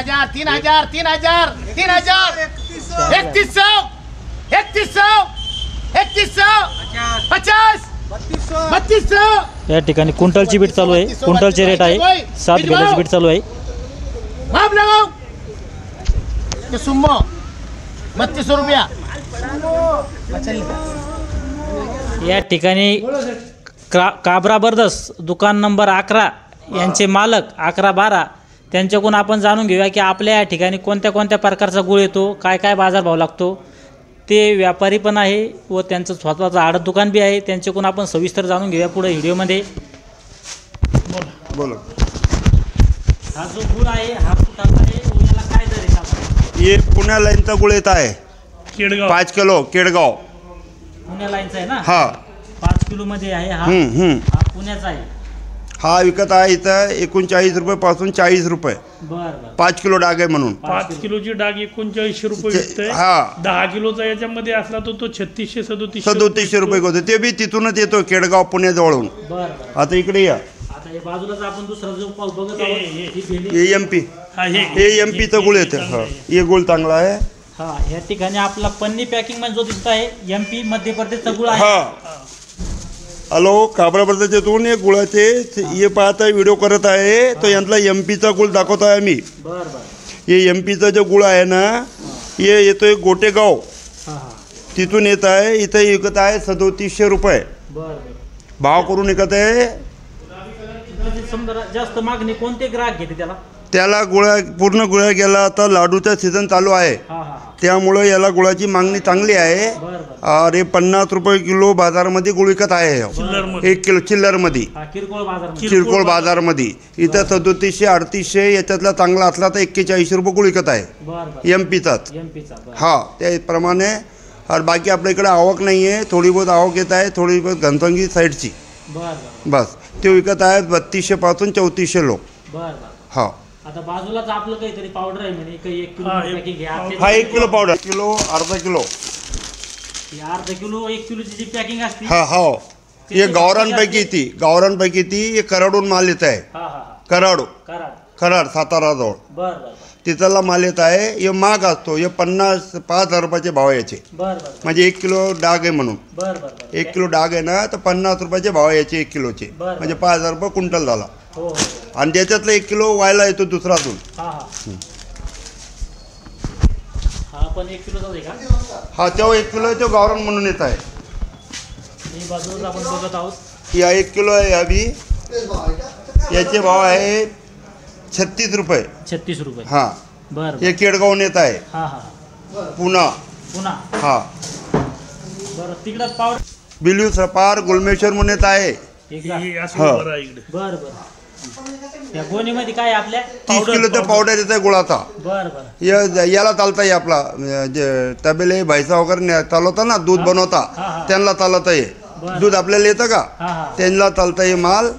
3000 3000 3000 3000 3100 50 3200 या ठिकाणी क्विंटलची बीट चालू आहे. क्विंटलचे रेट आहे 7 बेलाची बीट चालू आहे. माप लगाओ ये सुम्मो 3200 रुपया. या ठिकाणी काबरा ब्रदर्स दुकान नंबर 11 यांचे मालक 11-12 त्यांच्याकडून आपण जाणून घेऊया की आपल्या या ठिकाणी कोणत्या कोणत्या प्रकारचा गुळ येतो, काय काय बाजारभाव लागतो. ते व्यापारी पण आहे व त्यांचं स्वतःचं आडत दुकान बी आहे. त्यांच्याकडून आपण सविस्तर जाणून घेऊया पुढे व्हिडिओमध्ये. बोला. हा जो गुळ आहे हा कुठाचा आहे, याला काय दर आहे? ये पुण्या लाईनचा गुळ येत आहे केडगाव 5 किलो केडगाव. पुण्या लाईनचा आहे ना. हा 5 किलो मध्ये आहे हा. हा पुण्याचा आहे. हा विकत आहे इथं 39 रुपये पासून 40 रुपये. बरं 5 किलो डाग आहे म्हणून. 5 किलोची डाग 3900 रुपये विकतोय. हा 10 किलोचा याच्यामध्ये असला तो 3637 रुपये होतो. ते बी तिथूनच येतो केडगाव पुण्याजवळून. बरं. आता इकडे या. आता हे बाजूलाच आपण दुसरा जो पाऊस बघत आहोत ही भेंडी. हे एमपी हे एमपीचा गुळ येतं. हा हे गुळ चांगला आहे. हा या ठिकाणी आपला पन्नी पॅकिंग मध्ये जो दिसत आहे एमपी मध्य प्रदेशचा गुळ आहे. हा हॅलो काबरा ब्रदर्सतून हे गुळाचे हे पाहत आहे, व्हिडिओ करत आहे. तो यांतला एमपीचा गुळ दाखवत आहे आम्ही. बरं बरं. हे एमपीचा जो गुळ आहे ना हे येतोय गोटेगाव हा तिथून येत आहे. इथं विकत आहे 3700 रुपये. बरं भाव करून विकत आहे. समजा जास्त मागणी कोणते ग्राहक घेते त्याला? त्याला पूर्ण गुळा गेला. आता लाडूचा सीझन चालू आहे त्यामुळं याला गुळाची मागणी चांगली आहे. अरे 50 रुपये किलो बाजारमध्ये गुळ विकत आहे. 1 किलो चिल्लरमध्ये किरकोळ बाजारमध्ये. इथं 3700 3800 याच्यातला चांगला असला तर 41 रुपये गुळ विकत आहे एमपीचाच. हा त्याप्रमाणे. और बाकी आपल्या इकडे आवक नाही आहे. थोडी बहुत आवक येत आहे, थोडी बहुत घनसंगी साईडची. बस ते विकत आहेत 3200 पासून 3400 लोक. हा आता बाजूलाच आपलं काहीतरी पावडर आहे म्हणे 1 किलो पॅकिंग घ्या. हा 1 किलो पावडर किलो अर्धा किलो. अर्धा किलो 1 किलोची जी पॅकिंग असते. हा हो हे गावरांपैकी ती हे कराडून माल येत आहे. कराड साताराजवळ. बरं तिथला माल येत आहे. हे महाग असतो. हे 5,000 रुपयाचे भाव याचे. म्हणजे 1 किलो डाग आहे म्हणून. 1 किलो डाग आहे ना तर 50 रुपयाचे भाव याचे 1 किलोचे. म्हणजे 5,000 रुपये क्विंटल झाला. आणि त्याच्यातलं 1 किलो व्हायला येतो दुसरातून. हा तेव्हा 1 किलो तो गावरान म्हणून येत आहे. आपण बघत आहोत या 1 किलो आहे. अभी याचे भाव आहे 36 रुपये. 36 रुपये. हा बरं. हे केडगावून येत आहे. पुणा. हा बरं. तिकडं पावडर बिलू सपार गुलमेश्वर म्हणून येत आहे. बरं या गोणीमध्ये काय आपल्या 30 किलोचा पावडर येत आहे गुळाचा. बरं याला चालता आहे. आपला जे तबेले भैसा वगैरे चालवता ना दूध बनवता त्यांना चालत आहे. दूध आपल्याला येतं का त्यांना चालतं आहे माल.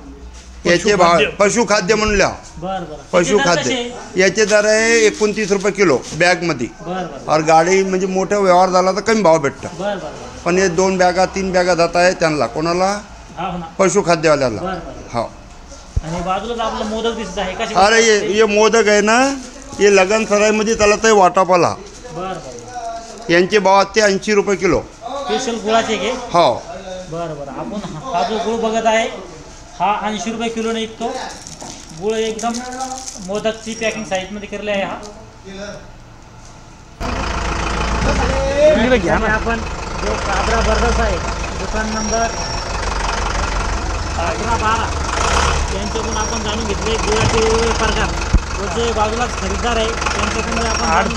याचे भाव पशुखाद्य म्हणल्या. पशुखाद्य याचे दर आहे 29 रुपये किलो बॅगमध्ये. और गाडी म्हणजे मोठा व्यवहार झाला तर कमी भाव भेटतं. पण हे 2 बॅगा 3 बॅगा जात आहे त्यांना कोणाला पशुखाद्यवाल्याला. हो आणि बाजूलाच आपलं मोदक दिसत आहे. अरे हे मोदक आहे ना हे लगन सराईमध्ये चालत आहे वाटापाला. यांचे भाव असते 80 रुपये किलो. स्पेशल गुळाचे घे. हो बरं. आपण हा जो गुळ बघत आहे हा 80 रुपये किलोने विकतो. गुळ एकदम मोदकची पॅकिंग साईजमध्ये केलेली आहे. आपण जो काबरा ब्रदर्स आहे दुकान नंबर 11-12 यांच्याकडून आपण जाणून घेतले गुळाचे वेगवेगळे प्रकार. जे बाजूलाच खरीददार आहे त्यांच्याकडून आपण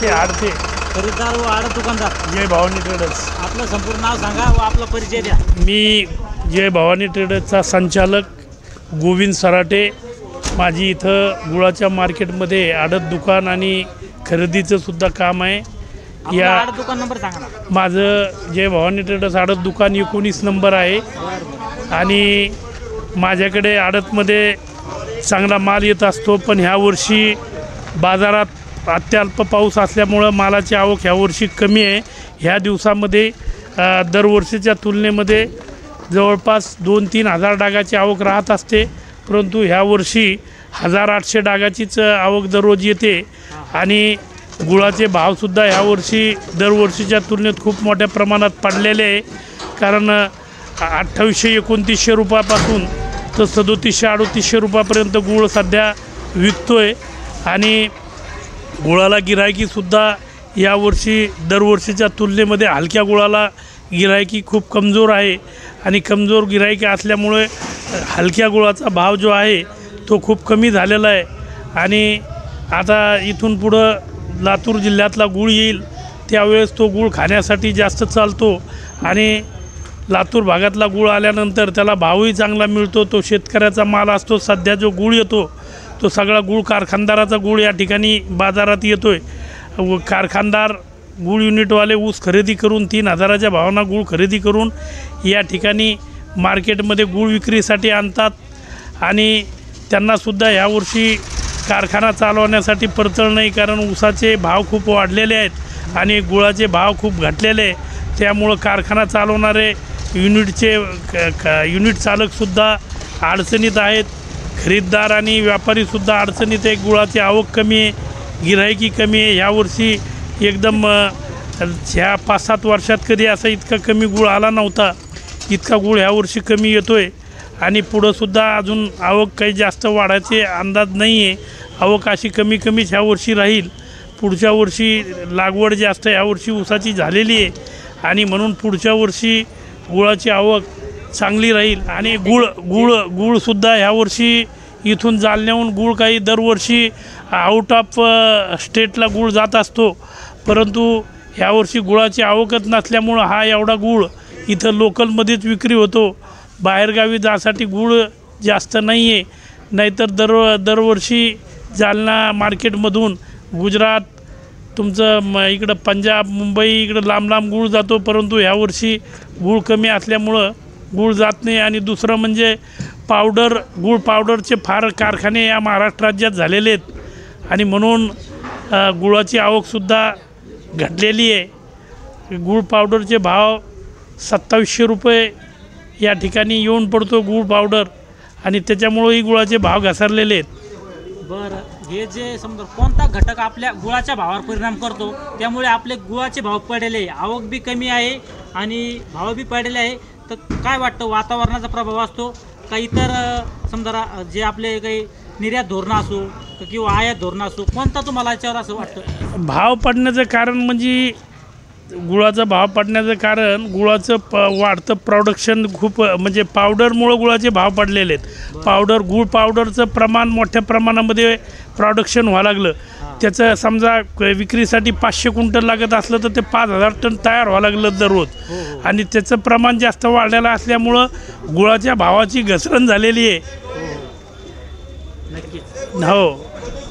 खरीददार व आडत दुकानदार. जय भवानी ट्रेडर्स. आपलं संपूर्ण नाव सांगा व आपला परिचय द्या. मी जय भवानी ट्रेडर्सचा संचालक गोविंद सराटे. माझी इथं गुळाच्या मार्केटमध्ये आडत दुकान आणि खरेदीचं सुद्धा काम आहे. या आडत दुकान नंबर सांगा ना. माझं जय भवानी ट्रेडर्स आडत दुकान 19 नंबर आहे. आणि माझ्याकडे आडतमध्ये चांगला माल येत असतो. पण ह्या वर्षी बाजारात अत्यल्प पाऊस असल्यामुळं मालाची आवक ह्या वर्षी कमी आहे. ह्या दिवसामध्ये दरवर्षीच्या तुलनेमध्ये जवळपास 2-3 हजार डागाची आवक राहत असते. परंतु ह्या वर्षी 1800 डागाचीच आवक दररोज येते. आणि गुळाचे भावसुद्धा ह्यावर्षी दरवर्षीच्या तुलनेत खूप मोठ्या प्रमाणात पडलेले आहे. कारण 2800-2900 रुपयापासून तर 3700-3800 रुपयापर्यंत गुळ सध्या विकतो आहे. आणि गुळाला गिरायकीसुद्धा यावर्षी दरवर्षीच्या तुलनेमध्ये हलक्या गुळाला गिरायकी खूप कमजोर आहे. आणि कमजोर गिरायकी असल्यामुळे हलक्या गुळाचा भाव जो आहे तो खूप कमी झालेला आहे. आणि आता इथून पुढं लातूर जिल्ह्यातला गुळ येईल त्यावेळेस तो गुळ खाण्यासाठी जास्त चालतो. आणि लातूर भागातला गुळ आल्यानंतर त्याला भावही चांगला मिळतो. तो शेतकऱ्याचा माल असतो. सध्या जो गुळ येतो तो सगळा गुळ कारखानदाराचा गुळ या ठिकाणी बाजारात येतो आहे. कारखानदार गुळ युनिटवाले ऊस खरेदी करून 3000च्या भावांना गुळ खरेदी करून या ठिकाणी मार्केटमध्ये गुळ विक्रीसाठी आणतात. आणि त्यांनासुद्धा ह्यावर्षी कारखाना चालवण्यासाठी परतळ नाही, कारण ऊसाचे भाव खूप वाढलेले आहेत आणि गुळाचे भाव खूप घटलेले आहे. त्यामुळं कारखाना चालवणारे युनिट चालकसुद्धा अडचणीत आहेत. खरीददार आणि व्यापारीसुद्धा अडचणीत आहे. गुळाची आवक कमी आहे, गिऱ्हाईकी कमी आहे. ह्यावर्षी एकदम ह्या 5-7 वर्षात कधी असा इतका कमी गुळ आला नव्हता. इतका गुळ ह्यावर्षी कमी येतो आहे. आणि पुढंसुद्धा अजून आवक काही जास्त वाढायचे अंदाज नाही आहे. आवक अशी कमीच ह्यावर्षी राहील. पुढच्या वर्षी लागवड जास्त ह्यावर्षी ऊसाची झालेली आहे आणि म्हणून पुढच्या वर्षी गुळाची आवक चांगली राहील. आणि गुळसुद्धा ह्यावर्षी इथून जालन्याहून गुळ काही दरवर्षी आउट ऑफ स्टेटला गुळ जात असतो, परंतु ह्यावर्षी गुळाची आवकच नसल्यामुळं हा एवढा गुळ इथं लोकलमध्येच विक्री होतो. बाहेरगावी जासाठी गुळ जास्त नाही आहे. नाहीतर दरवर्षी जालना मार्केटमधून गुजरात तुमचं इकडं पंजाब मुंबई इकडं लांब गुळ जातो, परंतु ह्यावर्षी गुळ कमी असल्यामुळं गुळ जात नाही. आणि दुसरं म्हणजे गुळ पावडरचे फार कारखाने या महाराष्ट्र राज्यात झालेले आहेत आणि म्हणून गुळाची आवकसुद्धा घटलेली आहे. गुळ पावडरचे भाव 2700 रुपये या ठिकाणी येऊन पडतो गुळ पावडर आणि त्याच्यामुळंही गुळाचे भाव घसरलेले आहेत. बरं, हे जे समजा कोणता घटक आपल्या गुळाच्या भावावर परिणाम करतो त्यामुळे आपले गुळाचे भाव पडलेले आहे, आवक बी कमी आहे आणि भाव बी पडलेले आहे, तर काय वाटतं वातावरणाचा प्रभाव असतो का इतर समजा जे आपले काही निर्यात धोरणं असो किंवा आयात धोरणं असो, कोणता तुम्हाला याच्यावर असं वाटतं? भाव पडण्याचं कारण म्हणजे गुळाचा भाव पडण्याचं कारण गुळाचं वाढतं प्रोडक्शन खूप, म्हणजे पावडरमुळं गुळाचे भाव पडलेले आहेत. गुळ पावडरचं प्रमाण मोठ्या प्रमाणामध्ये प्रोडक्शन व्हावं लागलं. त्याचं समजा विक्रीसाठी 500 क्विंटल लागत असलं तर ते 5000 टन तयार व्हावं लागलं दररोज. आणि त्याचं प्रमाण जास्त वाढलेलं असल्यामुळं गुळाच्या भावाची घसरण झालेली आहे. नक्कीच हो,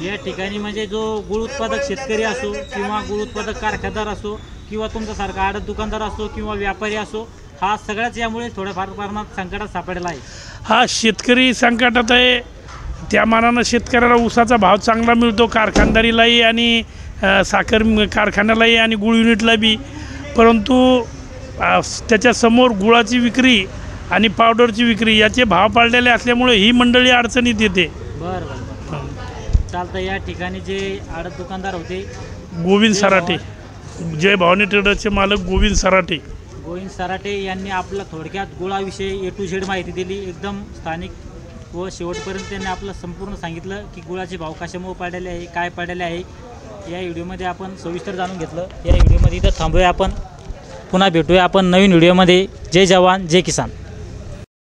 या ठिकाणी म्हणजे जो गुळ उत्पादक शेतकरी असो किंवा गुळ उत्पादक कारखानदार असो किंवा तुमच्यासारखा आडत दुकानदार असो किंवा व्यापारी असो, हा सगळ्याच यामुळे थोड्याफार प्रमाणात संकटात सापडलेला आहे. हा शेतकरी संकटात आहे. त्या मानानं शेतकऱ्याला ऊसाचा भाव चांगला मिळतो, कारखानदारीलाही आणि साखर कारखान्यालाही आणि गुळ युनिटला बी. परंतु त्याच्यासमोर गुळाची विक्री आणि पावडरची विक्री याचे भाव पाळलेले असल्यामुळे ही मंडळी अडचणीत येते. बरं चालतं. या ठिकाणी जे आडत दुकानदार होते गोविंद सराटे, जय भवानी ट्रेडर्सचे मालक गोविंद सराटे यांनी आपला थोडक्यात गुळाविषयी A to Z माहिती दिली, एकदम स्थानिक व शेवटपर्यंत त्यांनी आपलं संपूर्ण सांगितलं की गुळाचे भाव कशामुळे पडलेले आहे, काय पडलेले आहे. या व्हिडिओमध्ये आपण सविस्तर जाणून घेतलं. या व्हिडिओमध्ये इथं थांबूया आपण, पुन्हा भेटूया आपण नवीन व्हिडिओमध्ये. जय जवान जय किसान.